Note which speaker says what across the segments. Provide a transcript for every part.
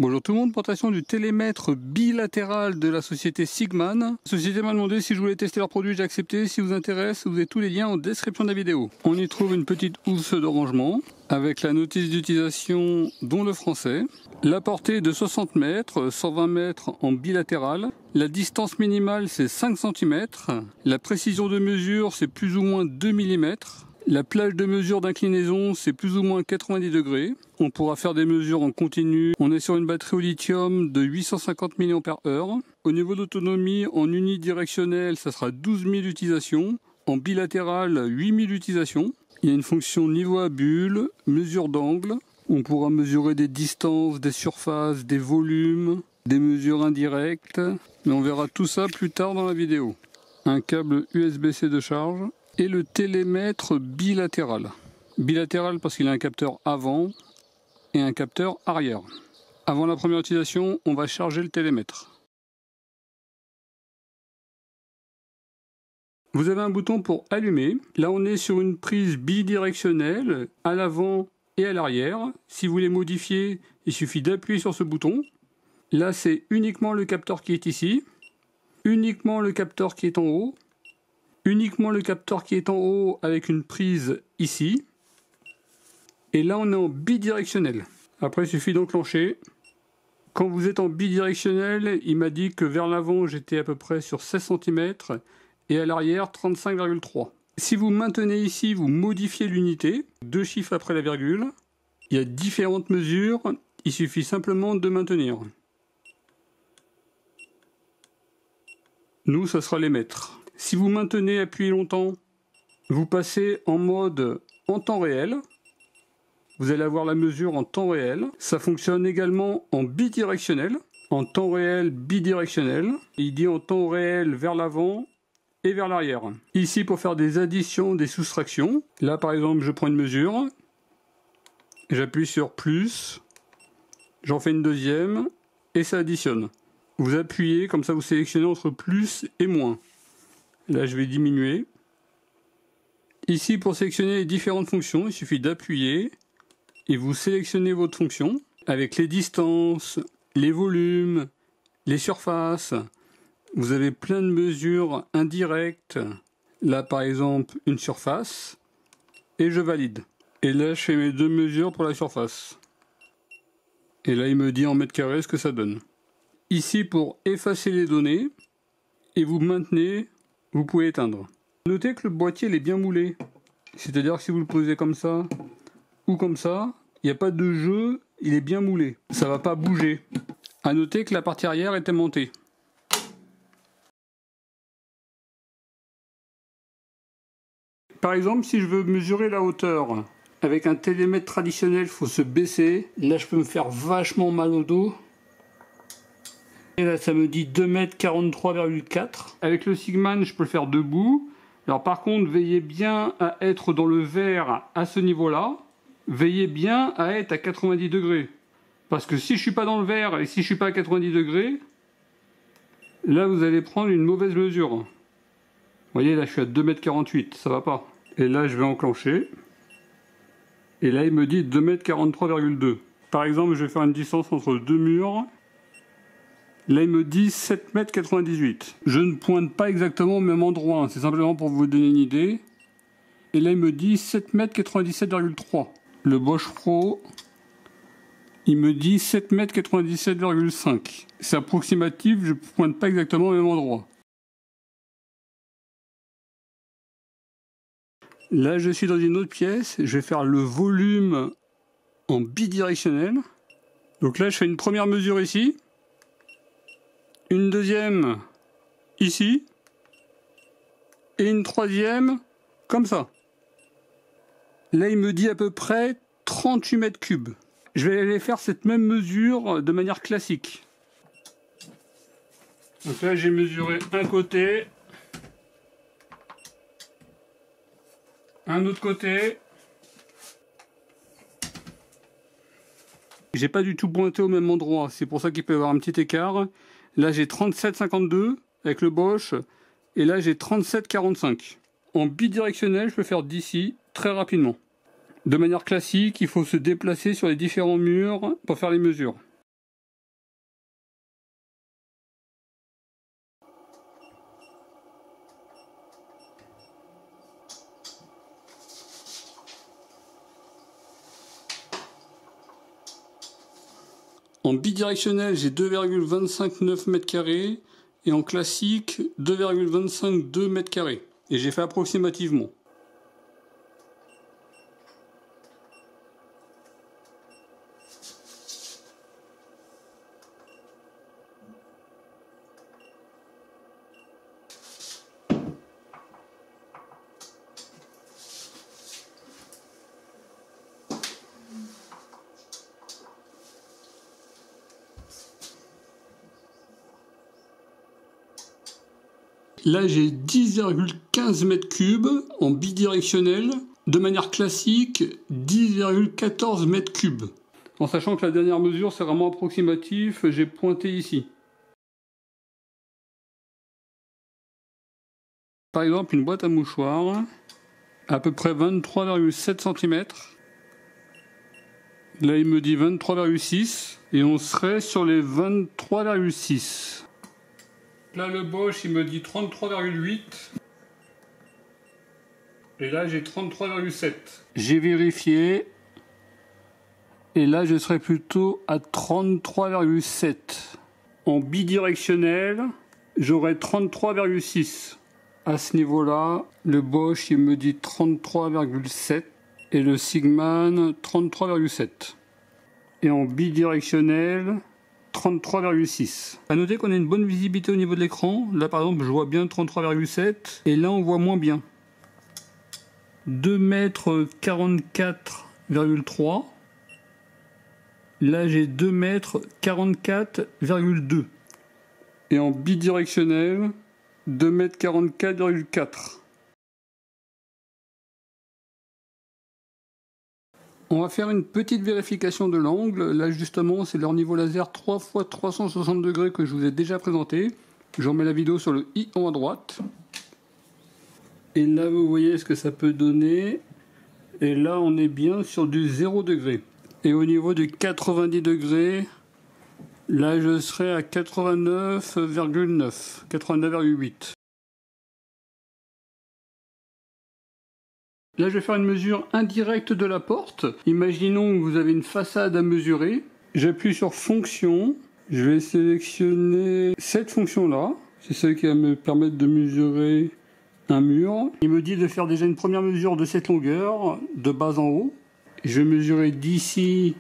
Speaker 1: Bonjour tout le monde, présentation du télémètre bilatéral de la société Sigman. La société m'a demandé si je voulais tester leurs produits, j'ai accepté. Si vous intéresse, vous avez tous les liens en description de la vidéo. On y trouve une petite housse de rangement avec la notice d'utilisation dont le français. La portée est de 60 mètres, 120 mètres en bilatéral. La distance minimale c'est 5 cm. La précision de mesure c'est plus ou moins 2 mm. La plage de mesure d'inclinaison, c'est plus ou moins 90 degrés. On pourra faire des mesures en continu. On est sur une batterie au lithium de 850 mAh. Au niveau d'autonomie, en unidirectionnel, ça sera 12 000 utilisations. En bilatéral, 8 000 utilisations. Il y a une fonction niveau à bulle, mesure d'angle. On pourra mesurer des distances, des surfaces, des volumes, des mesures indirectes. Mais on verra tout ça plus tard dans la vidéo. Un câble USB-C de charge. Et le télémètre bilatéral. Bilatéral parce qu'il a un capteur avant et un capteur arrière. Avant la première utilisation, on va charger le télémètre. Vous avez un bouton pour allumer. Là, on est sur une prise bidirectionnelle à l'avant et à l'arrière. Si vous voulez modifier, il suffit d'appuyer sur ce bouton. Là, c'est uniquement le capteur qui est ici, uniquement le capteur qui est en haut, uniquement le capteur qui est en haut avec une prise ici. Et là, on est en bidirectionnel. Après, il suffit d'enclencher. Quand vous êtes en bidirectionnel, il m'a dit que vers l'avant, j'étais à peu près sur 16 cm et à l'arrière, 35,3. Si vous maintenez ici, vous modifiez l'unité. 2 chiffres après la virgule. Il y a différentes mesures. Il suffit simplement de maintenir. Nous, ça sera les mètres. Si vous maintenez appuyé longtemps, vous passez en mode en temps réel. Vous allez avoir la mesure en temps réel. Ça fonctionne également en bidirectionnel. En temps réel bidirectionnel. Il dit en temps réel vers l'avant et vers l'arrière. Ici pour faire des additions, des soustractions. Là par exemple je prends une mesure. J'appuie sur plus. J'en fais une deuxième. Et ça additionne. Vous appuyez, comme ça vous sélectionnez entre plus et moins. Là, je vais diminuer. Ici, pour sélectionner les différentes fonctions, il suffit d'appuyer et vous sélectionnez votre fonction avec les distances, les volumes, les surfaces. Vous avez plein de mesures indirectes. Là, par exemple, une surface. Et je valide. Et là, je fais mes 2 mesures pour la surface. Et là, il me dit en mètres carrés ce que ça donne. Ici, pour effacer les données, et vous maintenez, vous pouvez éteindre. Notez que le boîtier il est bien moulé. C'est-à-dire que si vous le posez comme ça ou comme ça, il n'y a pas de jeu, il est bien moulé. Ça ne va pas bouger. A noter que la partie arrière est aimantée. Par exemple, si je veux mesurer la hauteur, avec un télémètre traditionnel, il faut se baisser. Là, je peux me faire vachement mal au dos. Et là, ça me dit 2,43,4 m. Avec le Sigman, je peux le faire debout. Alors par contre, veillez bien à être dans le vert à ce niveau-là. Veillez bien à être à 90 degrés. Parce que si je suis pas dans le vert et si je suis pas à 90 degrés, là vous allez prendre une mauvaise mesure. Vous voyez, là je suis à 2,48 m, ça va pas. Et là je vais enclencher. Et là il me dit 2,43,2 m. Par exemple, je vais faire une distance entre deux murs. Là, il me dit 7,98 m. Je ne pointe pas exactement au même endroit, hein. C'est simplement pour vous donner une idée. Et là, il me dit 7,97,3 m. Le Bosch Pro, il me dit 7,97,5 m. C'est approximatif, je ne pointe pas exactement au même endroit. Là, je suis dans une autre pièce. Je vais faire le volume en bidirectionnel. Donc là, je fais une première mesure ici. Une deuxième ici, et une troisième comme ça. Là, il me dit à peu près 38 mètres cubes. Je vais aller faire cette même mesure de manière classique. Donc là, j'ai mesuré un côté, un autre côté. J'ai pas du tout pointé au même endroit, c'est pour ça qu'il peut y avoir un petit écart. Là, j'ai 37,52 avec le Bosch. Et là, j'ai 37,45. En bidirectionnel, je peux faire d'ici très rapidement. De manière classique, il faut se déplacer sur les différents murs pour faire les mesures. En bidirectionnel, j'ai 2,259 m², et en classique, 2,252 m². Et j'ai fait approximativement. Là, j'ai 10,15 m³ en bidirectionnel. De manière classique, 10,14 m³. En sachant que la dernière mesure, c'est vraiment approximatif, j'ai pointé ici. Par exemple, une boîte à mouchoirs, à peu près 23,7 cm. Là, il me dit 23,6 et on serait sur les 23,6. Là, le Bosch, il me dit 33,8. Et là, j'ai 33,7. J'ai vérifié. Et là, je serais plutôt à 33,7. En bidirectionnel, j'aurais 33,6. À ce niveau-là, le Bosch, il me dit 33,7. Et le Sigman, 33,7. Et en bidirectionnel, 33,6. A noter qu'on a une bonne visibilité au niveau de l'écran. Là, par exemple, je vois bien 33,7. Et là, on voit moins bien. 2,44,3 m. Là, j'ai 2,44,2 m. Et en bidirectionnel, 2,44,4 m. On va faire une petite vérification de l'angle. Là, justement, c'est leur niveau laser 3 x 360 degrés que je vous ai déjà présenté. Je remets la vidéo sur le i en haut à droite. Et là, vous voyez ce que ça peut donner. Et là, on est bien sur du 0 degré. Et au niveau du 90 degrés, là, je serai à 89,9, 89,8. Là, je vais faire une mesure indirecte de la porte. Imaginons que vous avez une façade à mesurer. J'appuie sur fonction. Je vais sélectionner cette fonction-là. C'est celle qui va me permettre de mesurer un mur. Il me dit de faire déjà une première mesure de cette longueur, de bas en haut. Je vais mesurer d'ici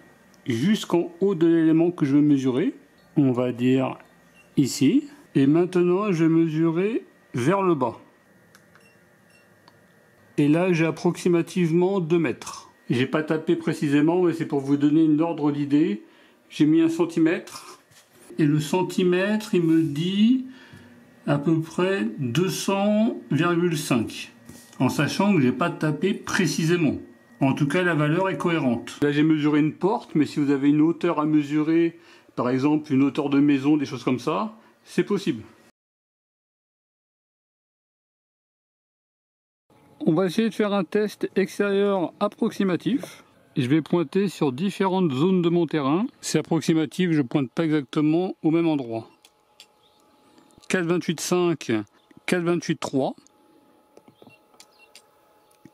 Speaker 1: jusqu'en haut de l'élément que je veux mesurer. On va dire ici. Et maintenant, je vais mesurer vers le bas. Et là, j'ai approximativement 2 mètres. J'ai pas tapé précisément, mais c'est pour vous donner une ordre d'idée. J'ai mis 1 centimètre. Et le centimètre, il me dit à peu près 200,5. En sachant que j'ai pas tapé précisément. En tout cas, la valeur est cohérente. Là, j'ai mesuré une porte, mais si vous avez une hauteur à mesurer, par exemple une hauteur de maison, des choses comme ça, c'est possible. On va essayer de faire un test extérieur approximatif. Je vais pointer sur différentes zones de mon terrain. C'est approximatif, je ne pointe pas exactement au même endroit. 4,28,5, 4,28,3,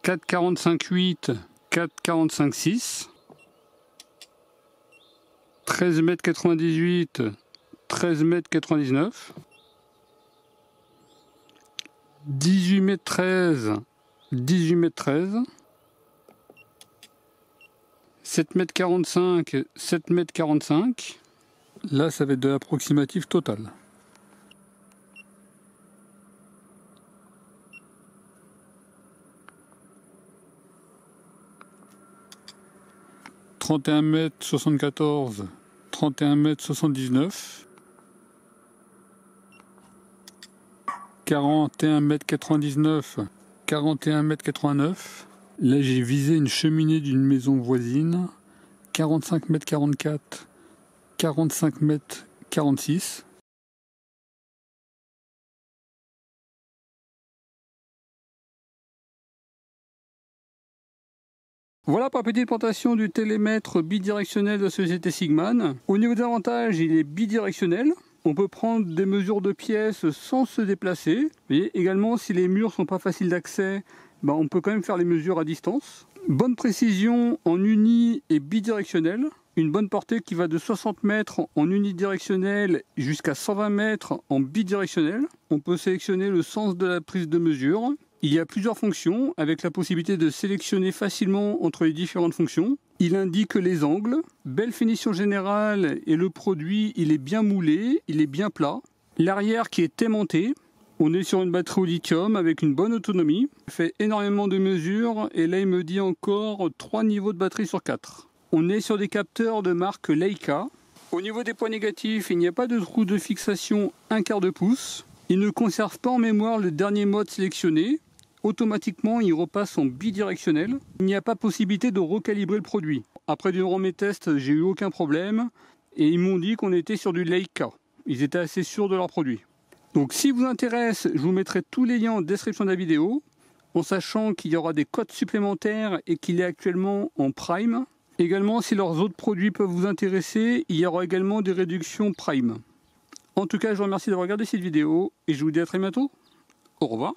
Speaker 1: 4,45,8, 4,45,6, 13,98 m, 13,99 m, 18,13 m, 18,13 m, 7,45 m, 7,45 m. Là, ça va être de l'approximatif total. « 31,74 m, 31,79 m, 41,99 m, 41,89 m. Là, j'ai visé une cheminée d'une maison voisine, 45,44 m, 45,46 m. Voilà pour la petite présentation du télémètre bidirectionnel de la société Sigman. Au niveau des avantages, il est bidirectionnel. On peut prendre des mesures de pièces sans se déplacer. Vous voyez, également, si les murs sont pas faciles d'accès, on peut quand même faire les mesures à distance. Bonne précision en uni et bidirectionnel. une bonne portée qui va de 60 mètres en unidirectionnel jusqu'à 120 mètres en bidirectionnel. On peut sélectionner le sens de la prise de mesure. Il y a plusieurs fonctions avec la possibilité de sélectionner facilement entre les différentes fonctions. Il indique les angles, belle finition générale et le produit il est bien moulé, il est bien plat. L'arrière qui est aimanté. On est sur une batterie au lithium avec une bonne autonomie. Il fait énormément de mesures et là il me dit encore 3 niveaux de batterie sur 4. On est sur des capteurs de marque Leica. Au niveau des points négatifs, il n'y a pas de trou de fixation 1/4 de pouce. Il ne conserve pas en mémoire le dernier mode sélectionné. Automatiquement, il repasse en bidirectionnel. Il n'y a pas possibilité de recalibrer le produit. Après durant mes tests, j'ai eu aucun problème et ils m'ont dit qu'on était sur du Leica. Ils étaient assez sûrs de leur produit. Donc si vous intéresse, je vous mettrai tous les liens en description de la vidéo, en sachant qu'il y aura des codes supplémentaires et qu'il est actuellement en Prime. Également, si leurs autres produits peuvent vous intéresser, il y aura également des réductions Prime. En tout cas, je vous remercie d'avoir regardé cette vidéo et je vous dis à très bientôt. Au revoir.